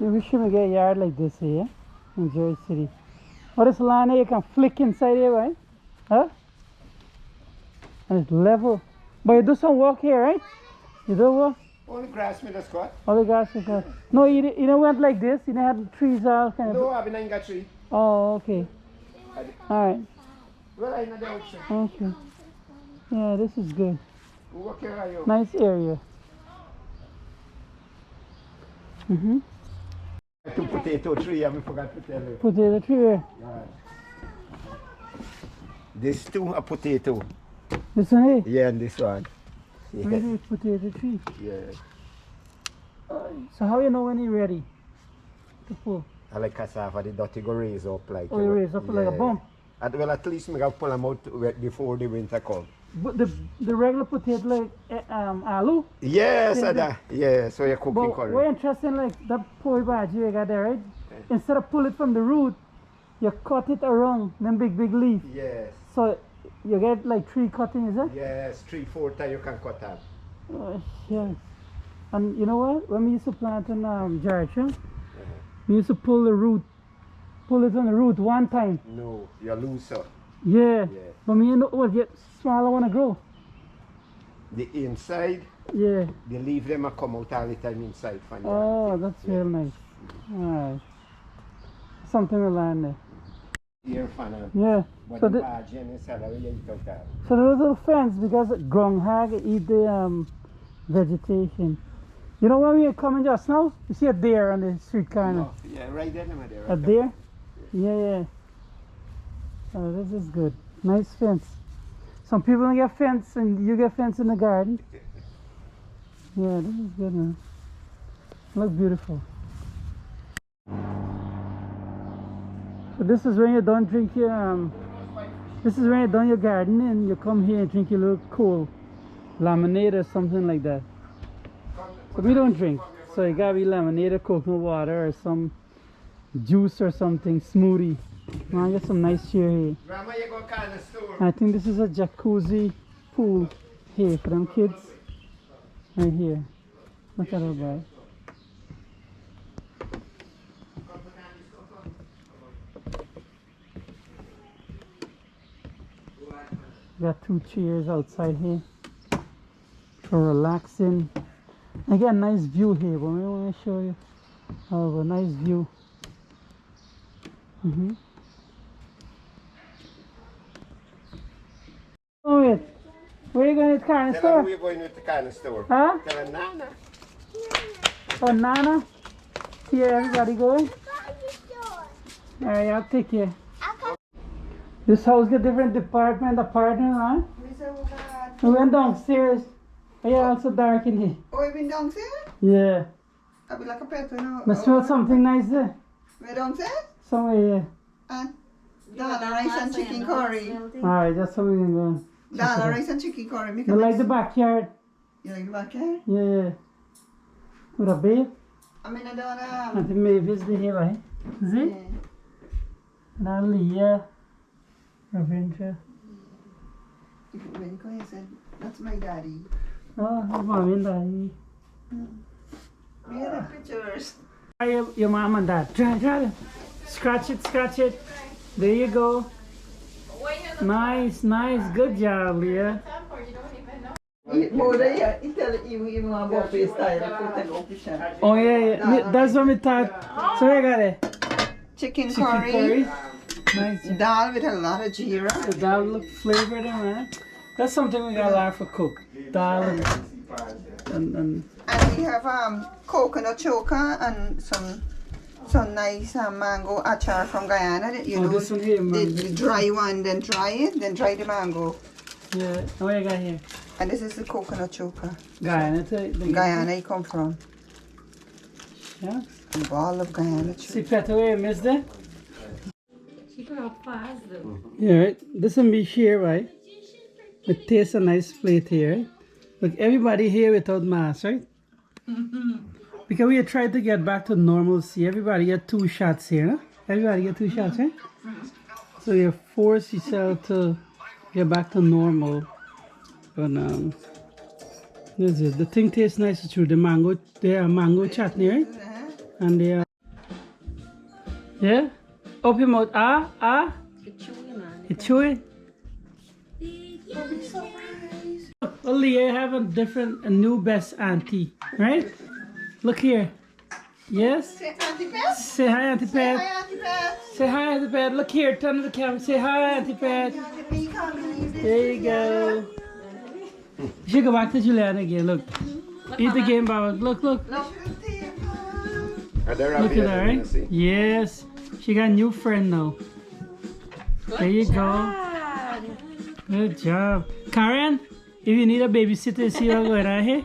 You wish you would get a yard like this here in Jersey City. Oh, this line here you can flick inside here, right? Huh? And it's level. But you do some work here, right? You do work? Only grass me the squat. Only grass me the No, you don't went like this? You don't have trees all kind of... No, I've been got tree. Oh, okay. Alright. Well, I know the outside. Okay. Yeah, this is good. What here are you? Nice area. Two potato tree, I forgot to tell you. Potato tree here. Right. This two a potato. This one here? Yeah, and this one. Yeah. Where is potato tree? Yeah. So how you know when you're ready to pull? I like cassava, the dirty go raise up like. Oh, you raise up like a bump? Well, at least we got pull them out before the winter comes. But the regular potato like aloo? Yes, Yeah, yeah, so you're cooking But curry. we're interested like that poi bhaji you got there, right? Instead of pull it from the root, you cut it around, them big leaf. Yes, So you get like 3 cuttings, is it? yes, 3-4 times you can cut them. Oh, yes. And you know what? When we used to plant in Georgia, we used to pull it on the root one time. No, you lose up. Yeah. Yeah. But me and what get smaller when I grow. The inside, Yeah. the leaf them a come out all the time inside. From Oh, that's real nice. Alright. Something we learn there. Here, fan. Yeah. But So the the, bhaji and the salad, we ain't out there. so there was a fence because groundhog eat the vegetation. You know when we were coming just now? You see a deer on the street corner? Oh, yeah, right there, there. A deer? Yeah. Oh, this is good. Nice fence. Some people don't get fence and you get fence in the garden. Yeah, this is good, man. Look beautiful. So this is when you don't drink your this is when you done your garden and you come here and drink your little cool lemonade or something like that. But we don't drink, so it gotta be lemonade or coconut water or some juice or something, smoothie. Man, get some nice chair here. Grandma, you go call the store. I think this is a jacuzzi pool here for them kids. Right here. Look at that boy. Got 2 chairs outside here for relaxing. I got a nice view here, but I want to show you. Oh, a nice view. Oh, wait. Where are you going to the corner Tell store? them we're going to the corner store. Huh? Tell them, Nana. Oh, Nana? Here, everybody going? Alright, I'll take you. This house got different apartment, huh? We went downstairs. Oh, yeah, also dark in here. Oh, you been downstairs? Yeah. I'll be like a pet, you know. I smell something nice there. We're downstairs? Somewhere here. And dal rice and chicken curry. Alright, that's something we can go. Dal rice and chicken curry. You like the backyard? You like the backyard? Yeah. With a babe? I mean, I don't I think maybe it's the here, right? Is it? Now Leah. Ravincha. When you said, that's my daddy. Oh, mommy and daddy. We had the pictures. Try your mom and dad. Try it. Scratch it. There you go. Nice. Good job, Leah. More than you tell you about face style. Oh, yeah. That's what we thought. So I got it. Chicken Chicken curry. curry. Nice. Dal with a lot of jeera. The dal look flavored, man. That's something we gotta learn for cook. Dal and And we have coconut choker and some nice mango achar from Guyana. You know, this one here, mango. the dry one, then dry it, then dry the mango. yeah. What you got here? And this is the coconut choker. Guyana. Guyana you come from. Yeah. A ball of Guyana See, choker. Peter, where you missed it? She grew up fast though. Yeah, right. This one be here, right? It tastes a nice plate here, right? Look, everybody here without mask, right? Because we had tried to get back to normalcy. Everybody get 2 shots here, no? Everybody get 2 shots, right? So you force yourself to get back to normal. But this is it. The thing tastes nice too. The mango chutney, right? And the Yeah? Open your mouth. Ah, ah. It's chewy, man. You chewy. Surprise. Oh, Leah, I have a new best auntie, right? Look here. Yes? Say Auntie Pat. Say hi, Auntie Say Pat. hi, Auntie Pat. Say hi, Auntie Pat. Look here, turn to the camera. Say hi, Auntie Pat. Auntie P, can't believe this. There you go. You should go back to Juliana again. Look. Eat the game, Baba. Look, look. Are there Look at her, right? Yes. She got a new friend now. There you go. Good job. Karen, if you need a babysitter, see what's going on here.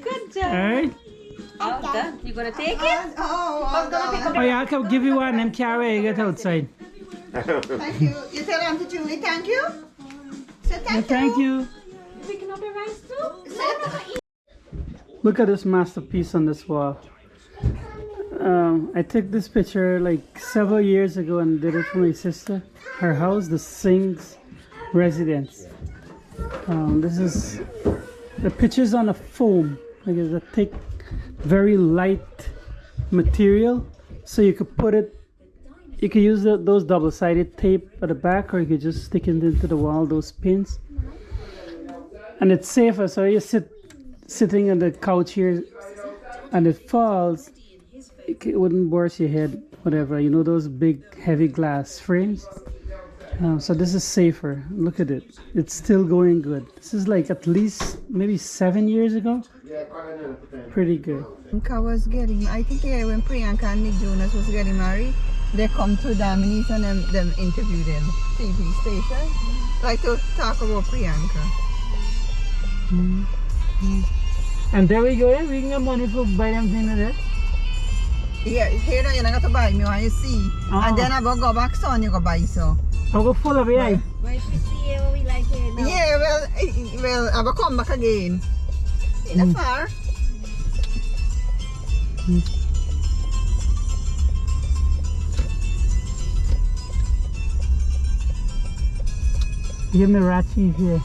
Good job. Alright? All done. You gonna take it? Oh, Oh yeah, I can give you one and carry it get outside. thank you. You tell Auntie Julie thank you? Say Yeah, thank you. Picking up the rice too? Say Look at this masterpiece on this wall. I took this picture like several years ago and did it for my sister. Her house, the Singh's residence. This is the pictures on a foam. Like it's a thick, very light material. So you could put it, you could use those double-sided tape at the back, or you could just stick it into the wall, those pins. And it's safer, so you sitting on the couch here and it falls, it wouldn't burst your head, whatever. You know those big heavy glass frames? So this is safer. Look at it. It's still going good. This is like at least maybe 7 years ago. Pretty good. Priyanka was getting, I think when Priyanka and Nick Jonas was getting married, they come to Damini's and them interview them, TV station, like to talk about Priyanka. And there we go. Yeah? We can get money for buy them things like that. Yeah, here you're not going to buy me when you see. And then I go back son, you go buy so. I'll go full of it. Why should we see what we like here now? Yeah, well, I will come back again. In the far. Give me Rachi here.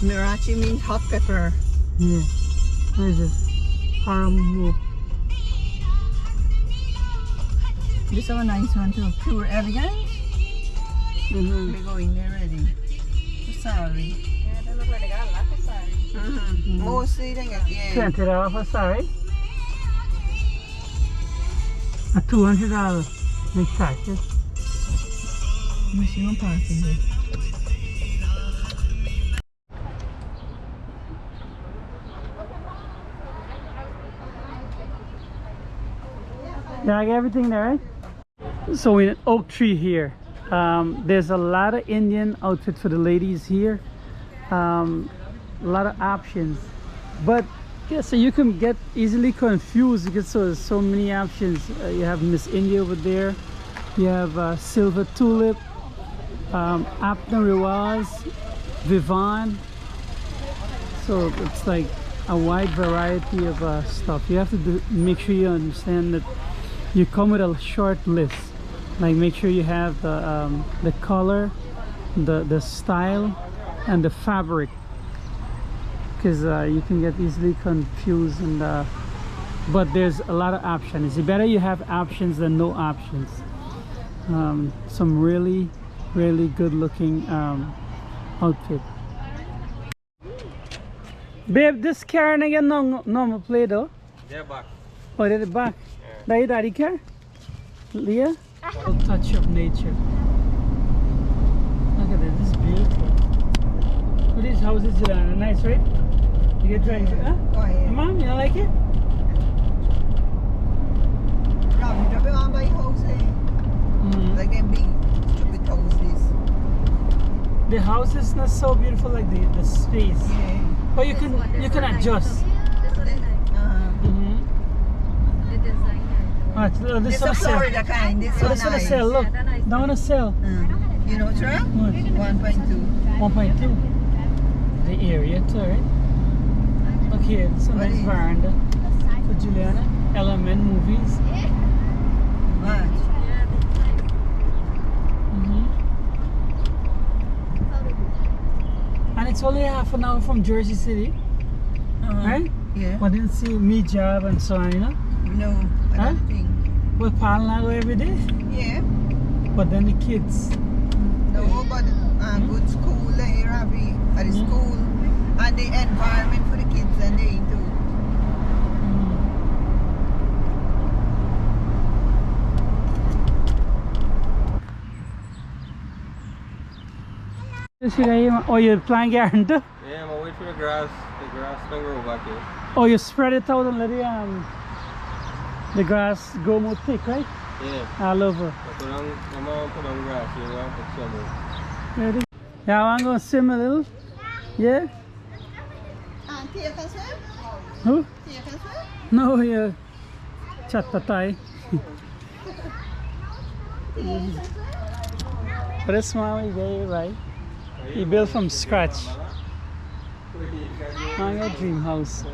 Mirachi means hot pepper. Yeah. What is this? Haram. This is a nice one too. Pure elegance. We go in there ready. Sorry. Yeah, they look like they got a lot of sorry. Mostly they get, yeah. $20 for sorry. A $200 make taxes. Let me see one parking here. Yeah, I got everything there, right? So in Oak Tree here, there's a lot of Indian outfit for the ladies here. A lot of options, but yeah, so you can get easily confused because so many options. You have Miss India over there, you have Silver Tulip, Apna Riwaz, Vivan. So it's like a wide variety of stuff. You have to make sure you understand that you come with a short list. Like make sure you have the color, the style, and the fabric, because you can get easily confused. And but there's a lot of options. It's better you have options than no options. Some really good looking outfit. Babe, this car ain't got no normal plate though. They're back. Oh, they're back. That your daddy car? Leah? A touch of nature. Look at this, this is beautiful. Look at these houses, Juliana. Nice, right? You get driving, huh? Oh, yeah. Mom, you don't like it? Robbie, drop it on by house, like them big stupid houses. The house is not so beautiful like the space. Yeah. But you can adjust. This one is nice. The designer. Alright, this This one is sell. Florida kind. This So one this one nice. sell. Look, Yeah, that nice. that one sell. You know what's wrong? What? 1.2. 1.2. The area too, right? Look here, it's a What nice is- veranda for Juliana. Element movies. Much. Yeah, this is nice. And it's only half an hour from Jersey City, right? Yeah. But didn't see me job and so on, you know? No, I Huh? don't think. Well, Palna go every day, Yeah. but then the kids. No, but good school there, Ravi. At the school and the environment for the kids and they too. Oh, you're planting garden too? Yeah, I'm waiting for the grass to grow back here. Oh, you spread it out and let the grass grow more thick, right? Yeah. All over. I'm gonna put on grass here, I'm gonna put some. Ready? Yeah, I want to go swim a little. Yeah? Tia can swim? Who? Tia can swim? No, yeah. Chatatai. But this one is very right. He built from scratch. My dream house.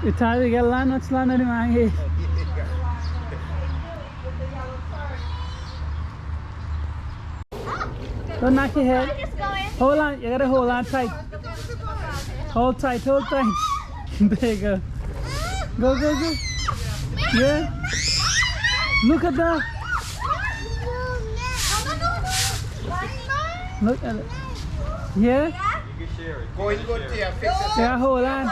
Italy get land, what's land anyway? Don't knock your head. Hold on, you gotta hold on tight. Hold tight, hold tight. There you go. Go, go, go. Yeah. Look at that. Look at it. Yeah? You can share it. Go in, go to your fix it. Yeah, hold on.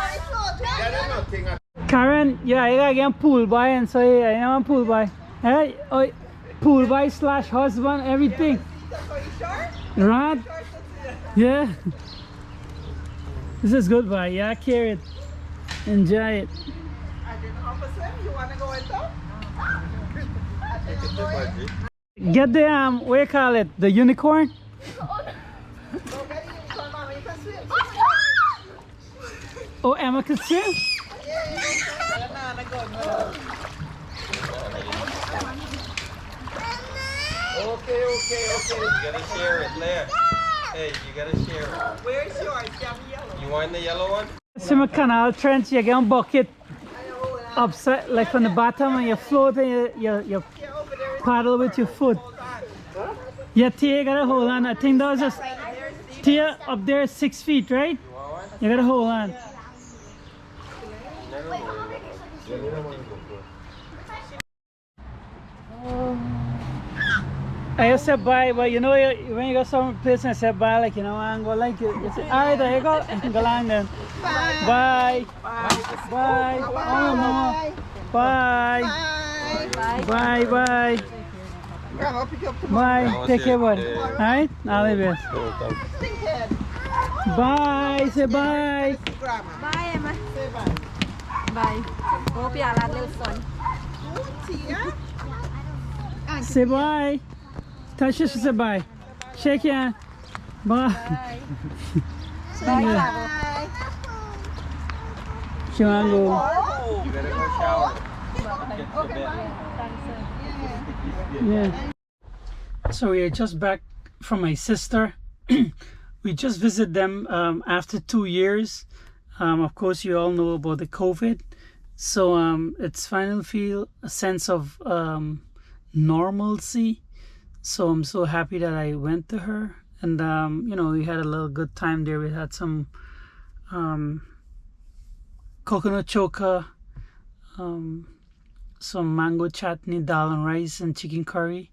There is nothing. Karen, yeah, you gotta get pool boy and so yeah, you want pool boy. Hey, oh, pool boy / husband, everything. Right? Yeah. This is good boy. Yeah, carry it. Enjoy it. I didn't know how to swim. You want to go in though? Get the what you call it? The unicorn? Go get the unicorn, Mama. You can swim. Oh, Emma could swim? Okay. You gotta share it, Leah. Hey, you gotta share it. Where's yours? Yellow. You want the yellow one? Swim canal trench, you get on bucket upside, like from the bottom, and you float and you paddle with your foot. Yeah, Tia, you gotta hold on. I think that was just Tia up there 6 feet, right? You want one? You gotta hold on. Never mind. I just said bye, but you know, when you go some place and say bye, like, you know, I'm going like you say, alright, there you go, and go along then. Bye. Bye. Oh, no. Bye. Bye. Bye. Grandma, pick you up tomorrow. Bye. Take care, buddy. Alright? All the best. Bye. Say bye. Grandma. Bye, Emma. Say bye. Bye. Hope you are little son. Tia. Say bye. Touch her, say bye. Shake your hand. Bye. Bye. She wanna go. You better go shower. Get to bed. Yeah. So we are just back from my sister. We just visited them after 2 years. Of course, you all know about the COVID. So it's finally feel a sense of normalcy. So I'm so happy that I went to her. And, you know, we had a little good time there. We had some coconut choka, some mango chutney, dal and rice, and chicken curry.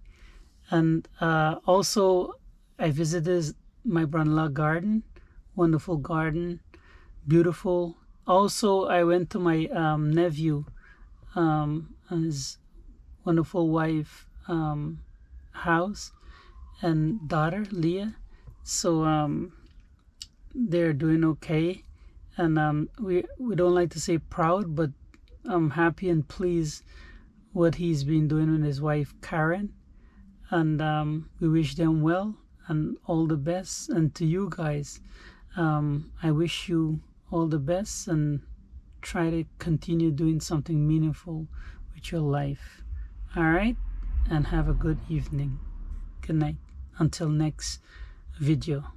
And also I visited my brother-in-law garden, wonderful garden, beautiful. Also I went to my nephew and his wonderful wife house and daughter Leah. So they're doing okay, and we don't like to say proud, but I'm happy and pleased what he's been doing with his wife Karen, and we wish them well and all the best. And to you guys, I wish you all the best and try to continue doing something meaningful with your life. All right, and have a good evening. Good night until next video.